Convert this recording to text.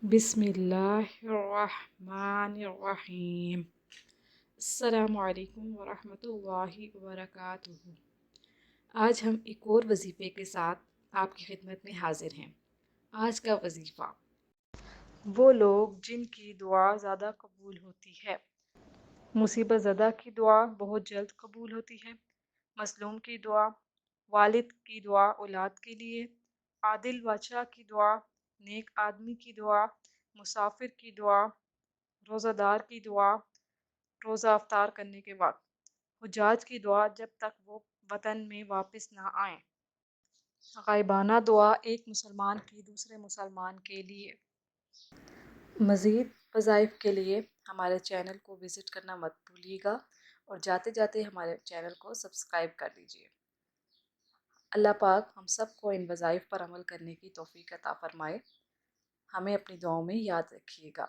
بسم اللہ الرحمن الرحیم۔ السلام علیکم ورحمۃ اللہ وبرکاتہ۔ آج ہم ایک اور وظیفے کے ساتھ آپ کی خدمت میں حاضر ہیں۔ آج کا وظیفہ: وہ لوگ جن کی دعا زیادہ قبول ہوتی ہے۔ مصیبت زدہ کی دعا بہت جلد قبول ہوتی ہے۔ مظلوم کی دعا، والد کی دعا اولاد کے لیے، عادل بادشاہ کی دعا، نیک آدمی کی دعا، مسافر کی دعا، روزہ دار کی دعا روزہ افطار کرنے کے وقت، حجاج کی دعا جب تک وہ وطن میں واپس نہ آئیں، غائبانہ دعا ایک مسلمان کی دوسرے مسلمان کے لیے۔ مزید وظائف کے لیے ہمارے چینل کو وزٹ کرنا مت بھولیے گا اور جاتے جاتے ہمارے چینل کو سبسکرائب کر دیجیے۔ اللہ پاک ہم سب کو ان وظائف پر عمل کرنے کی توفیق عطا فرمائے۔ ہمیں اپنی دعاؤں میں یاد رکھیے گا۔